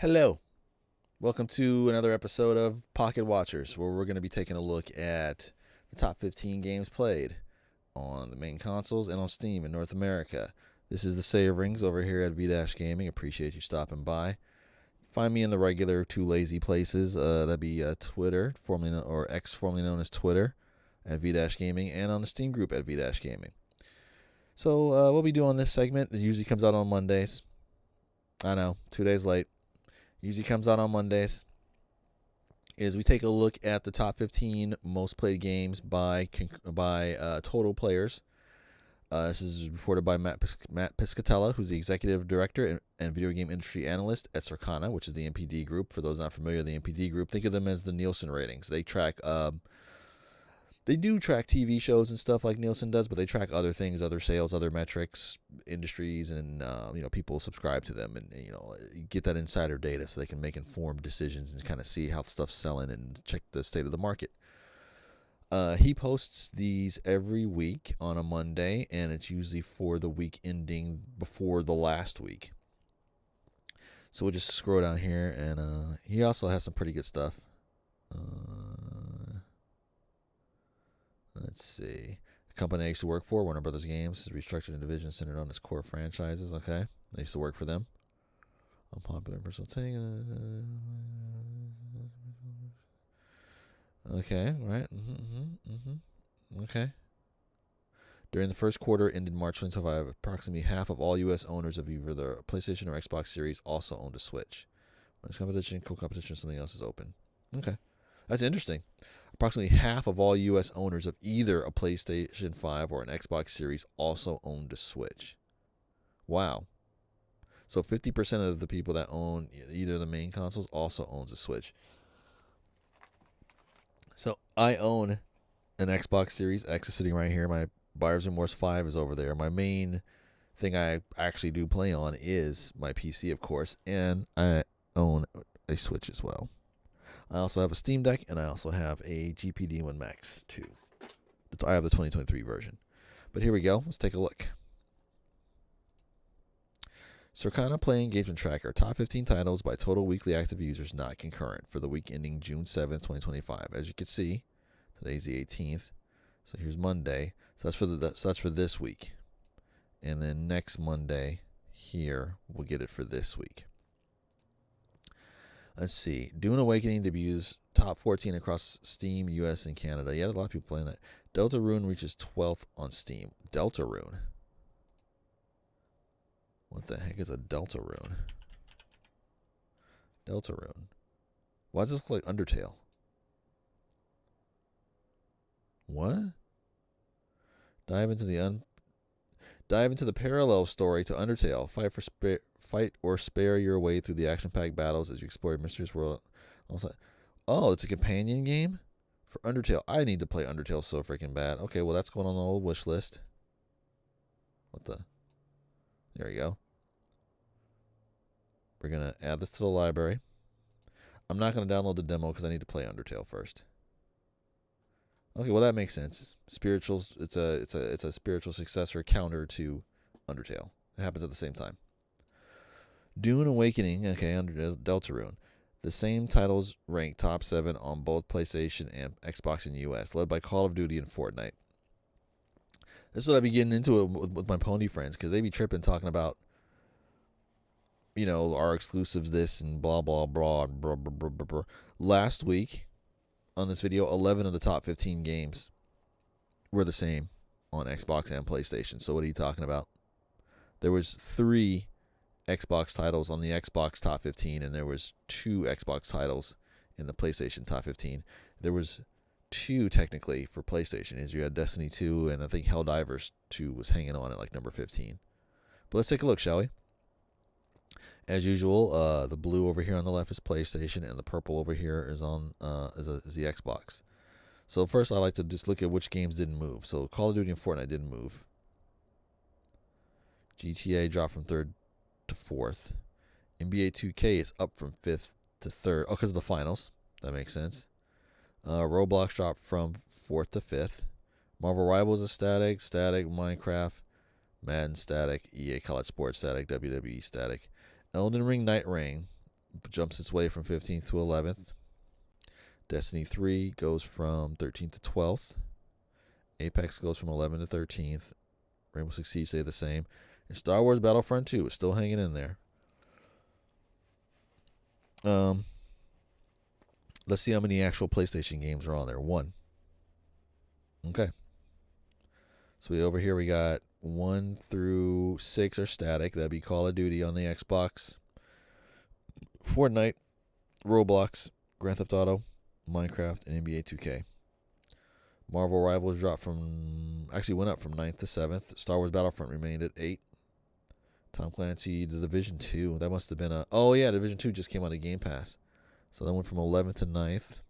Hello. Welcome to another episode of Pocket Watchers, where we're going to be taking a look at the top 15 games played on the main consoles and on Steam in North America. This is the Save Rings over here at V Gaming. Appreciate you stopping by. Find me in the regular two lazy places. That'd be Twitter, or X, formerly known as Twitter, at V Gaming, and on the Steam group at V Gaming. So what we do on this segment, it usually comes out on Mondays. I know, 2 days late. Usually comes out on Mondays, is we take a look at the top 15 most played games by total players. This is reported by Matt Piscatella, who's the executive director and video game industry analyst at Circana, which is the NPD group. For those not familiar with the NPD group, think of them as the Nielsen ratings. They track they do track TV shows and stuff like Nielsen does, but they track other things, other sales, other metrics, industries, and people subscribe to them, and get that insider data so they can make informed decisions and kind of see how stuff's selling and check the state of the market. He posts these every week on a Monday, and it's usually for the week ending before the last week. So we'll just scroll down here, and he also has some pretty good stuff. Let's see. The company I used to work for, Warner Brothers Games, is restructured a division centered on its core franchises. Okay. I used to work for them. Unpopular personal thing. Okay, right. Okay. During the first quarter ended March 2025, approximately half of all U.S. owners of either the PlayStation or Xbox Series also owned a Switch. When it's competition, co-competition, something else is open. Okay. That's interesting. Approximately half of all U.S. owners of either a PlayStation 5 or an Xbox Series also owned a Switch. Wow. So 50% of the people that own either of the main consoles also owns a Switch. So I own an Xbox Series X is sitting right here. My Buyer's Remorse 5 is over there. My main thing I actually do play on is my PC, of course, and I own a Switch as well. I also have a Steam Deck, and I also have a GPD1 Max 2. I have the 2023 version. But here we go. Let's take a look. Circana Play Engagement Tracker. Top 15 titles by total weekly active users not concurrent for the week ending June 7th, 2025. As you can see, today's the 18th. So here's Monday. So that's for this week. And then next Monday here, we'll get it for this week. Let's see. Dune Awakening debuts top 14 across Steam, US, and Canada. Yeah, there's a lot of people playing it. Deltarune reaches 12th on Steam. Deltarune. What the heck is a Deltarune? Deltarune. Why does this look like Undertale? What? Dive into the parallel story to Undertale. Fight or spare your way through the action-packed battles as you explore a mysterious world. Oh, it's a companion game for Undertale. I need to play Undertale so freaking bad. Okay, well, that's going on the old wish list. What the? There we go. We're going to add this to the library. I'm not going to download the demo because I need to play Undertale first. Okay, well, that makes sense. Spirituals. It's a spiritual successor counter to Undertale. It happens at the same time. Dune Awakening, okay, under Deltarune. The same titles rank top 7 on both PlayStation and Xbox in the US, led by Call of Duty and Fortnite. This is what I be getting into with my pony friends, because they be tripping talking about, our exclusives this and blah, blah, blah, blah, blah, blah, blah, blah. Last week, on this video, 11 of the top 15 games were the same on Xbox and PlayStation. So what are you talking about? There was 3 Xbox titles on the Xbox top 15, and there was 2 Xbox titles in the PlayStation top 15. There was 2 technically for PlayStation, as you had Destiny 2, and I think Helldivers 2 was hanging on at like number 15. But let's take a look, shall we? As usual, the blue over here on the left is PlayStation, and the purple over here is is the Xbox. So first, I like to just look at which games didn't move. So Call of Duty and Fortnite didn't move. GTA dropped from 3rd to 4th. NBA 2K is up from 5th to 3rd. Oh, because of the finals. That makes sense. Roblox dropped from 4th to 5th. Marvel Rivals is static. Minecraft, Madden static. EA College Sports static. WWE static. Elden Ring Night Reign jumps its way from 15th to 11th. Destiny 3 goes from 13th to 12th. Apex goes from 11th to 13th. Rainbow Six Siege stay the same. And Star Wars Battlefront 2 is still hanging in there. Let's see how many actual PlayStation games are on there. 1. Okay. So over here we got 1 through 6 are static. That'd be Call of Duty on the Xbox, Fortnite, Roblox, Grand Theft Auto, Minecraft, and NBA 2K. Marvel Rivals went up from 9th to 7th. Star Wars Battlefront remained at 8. Tom Clancy, The Division 2. That must have been Division 2 just came out of Game Pass. So that went from 11th to 9th.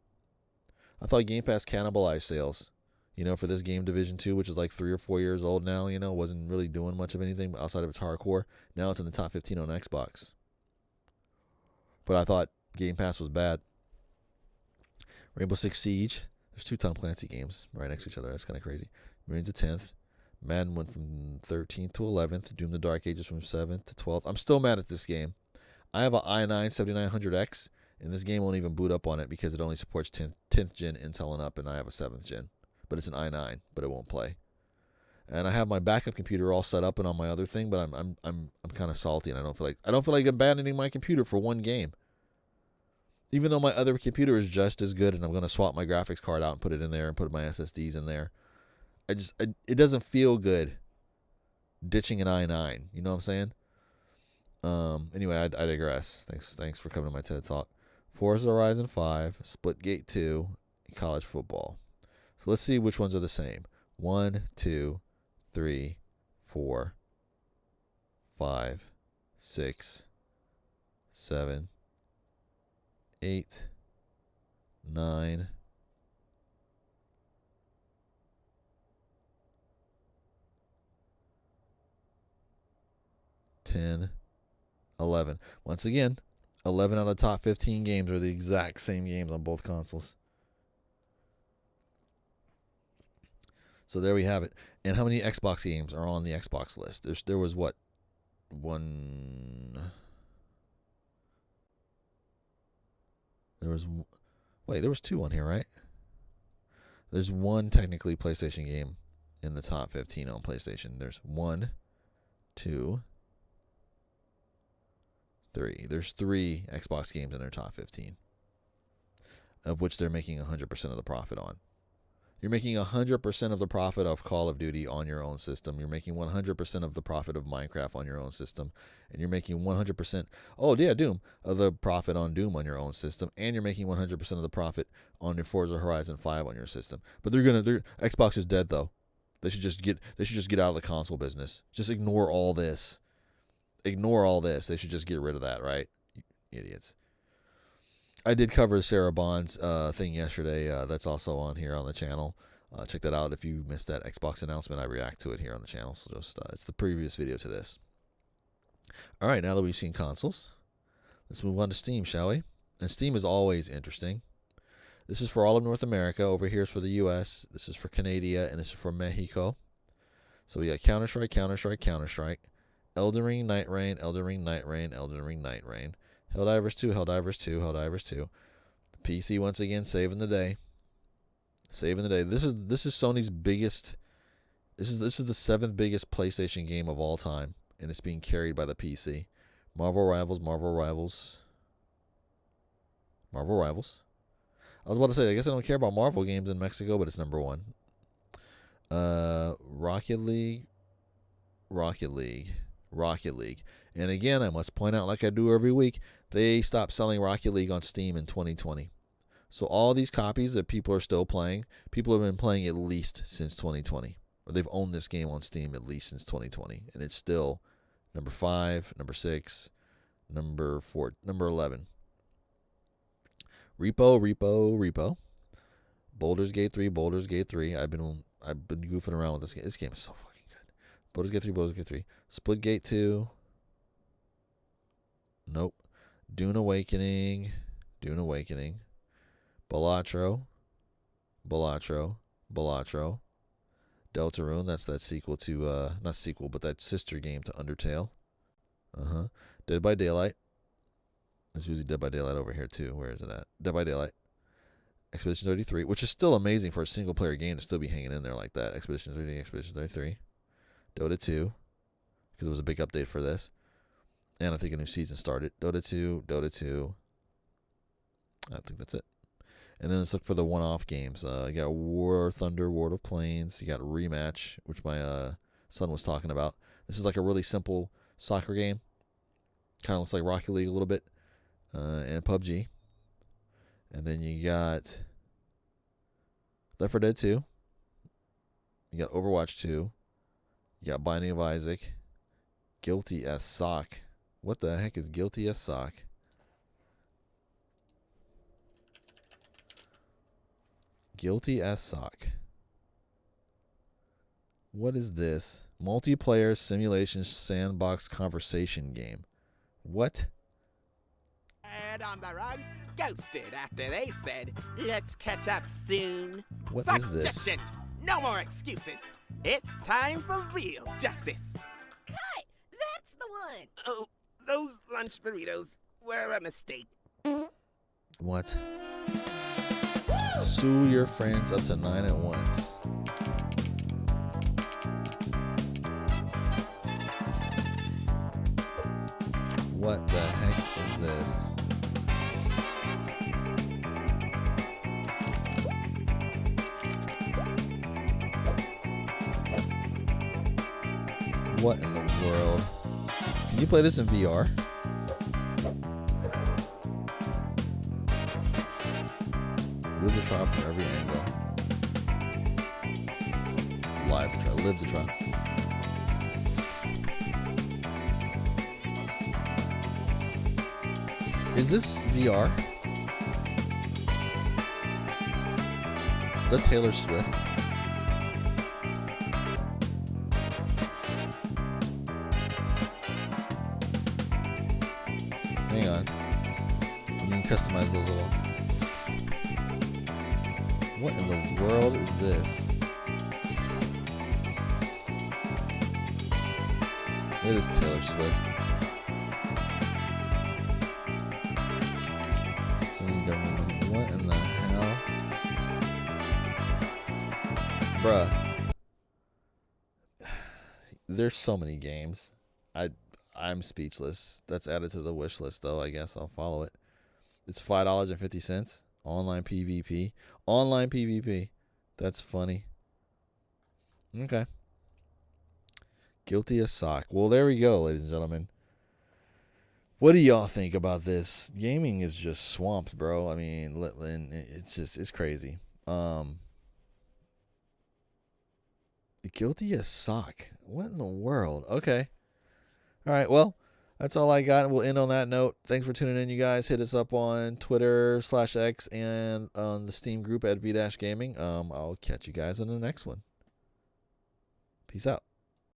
I thought Game Pass cannibalized sales, for this game, Division 2, which is like 3 or 4 years old now, wasn't really doing much of anything outside of its hardcore. Now it's in the top 15 on Xbox. But I thought Game Pass was bad. Rainbow Six Siege. There's 2 Tom Clancy games right next to each other. That's kind of crazy. Remains at 10th. Madden went from 13th to 11th. Doom the Dark Ages from 7th to 12th. I'm still mad at this game. I have an i9-7900X, and this game won't even boot up on it because it only supports 10th gen Intel and up, and I have a 7th gen. But it's an i9, but it won't play. And I have my backup computer all set up and on my other thing, but I'm kind of salty, and I don't feel like abandoning my computer for one game. Even though my other computer is just as good, and I'm going to swap my graphics card out and put it in there and put my SSDs in there. It doesn't feel good ditching an i9. You know what I'm saying? Anyway, I digress. Thanks for coming to my TED Talk. Forza Horizon 5, Splitgate 2, college football. So let's see which ones are the same. 1, 2, 3, 4, 5, 6, 7, 8, 9, 10, 11. Once again, 11 out of the top 15 games are the exact same games on both consoles. So there we have it. And how many Xbox games are on the Xbox list? There was what? There was 2 on here, right? There's 1 technically PlayStation game in the top 15 on PlayStation. There's 1, 2, 3. There's 3 Xbox games in their top 15, of which they're making 100% of the profit on. You're making 100% of the profit of Call of Duty on your own system. You're making 100% of the profit of Minecraft on your own system. And you're making 100%, Doom, of the profit on Doom on your own system. And you're making 100% of the profit on your Forza Horizon 5 on your system. But Xbox is dead, though. They should just get out of the console business. Just ignore all this. They should just get rid of that, right? Idiots. I did cover Sarah Bond's thing yesterday. That's also on here on the channel. Check that out if you missed that Xbox announcement. I react to it here on the channel. So it's the previous video to this. All right, now that we've seen consoles, let's move on to Steam, shall we? And Steam is always interesting. This is for all of North America. Over here is for the U.S. This is for Canada, and this is for Mexico. So we got Counter-Strike, Counter-Strike, Counter-Strike, Elden Ring, Night Rain, Elden Ring, Night Rain, Elden Ring, Night Rain. Helldivers 2, Helldivers 2, Helldivers 2. PC once again saving the day. This is Sony's biggest. This is the 7th biggest PlayStation game of all time, and it's being carried by the PC. Marvel Rivals. I was about to say, I guess I don't care about Marvel games in Mexico, but it's number 1. Rocket League. And again, I must point out, like I do every week, they stopped selling Rocket League on Steam in 2020. So all these copies that people are still playing, people have been playing at least since 2020. Or they've owned this game on Steam at least since 2020. And it's still number 5, number 6, number 4, number 11. Repo. Baldur's Gate 3. I've been goofing around with this game. This game is so fucking good. Baldur's Gate 3. Splitgate 2. Nope. Dune Awakening. Balatro. Deltarune, that's that sequel to, not sequel, but that sister game to Undertale. Dead by Daylight. There's usually Dead by Daylight over here too. Where is it at? Dead by Daylight. Expedition 33, which is still amazing for a single player game to still be hanging in there like that. Expedition 30, Expedition 33. Dota 2, because it was a big update for this. And I think a new season started. Dota 2, Dota 2. I think that's it. And then let's look for the one-off games. You got War Thunder, World of Planes. You got Rematch, which my son was talking about. This is like a really simple soccer game. Kind of looks like Rocket League a little bit. And PUBG. And then you got Left 4 Dead 2. You got Overwatch 2. You got Binding of Isaac. Guilty as Sock. What the heck is Guilty as Sock? Guilty as Sock. What is this? Multiplayer simulation sandbox conversation game. What? Head on the rug, ghosted after they said, let's catch up soon. What is this? Suggestion. No more excuses. It's time for real justice. Cut! That's the one! Oh, those lunch burritos were a mistake. What? Sue your friends up to 9 at once. What the heck is this? What in the world? Can you play this in VR? Live the trial from every angle. Live the trial. Live the trial. Is this VR? Is that Taylor Swift? Hang on. You can customize those little. What in the world is this? It is Taylor Swift. Student government. What in the hell? Bruh. There's so many games. I'm speechless. That's added to the wish list, though. I guess I'll follow it. It's $5.50. Online PvP. Online PvP. That's funny. Okay. Guilty as Sock. Well, there we go, ladies and gentlemen. What do y'all think about this? Gaming is just swamped, bro. I mean, it's crazy. Guilty as Sock. What in the world? Okay. All right, well, that's all I got. We'll end on that note. Thanks for tuning in, you guys. Hit us up on Twitter/X and on the Steam group at V-Gaming. I'll catch you guys in the next one. Peace out.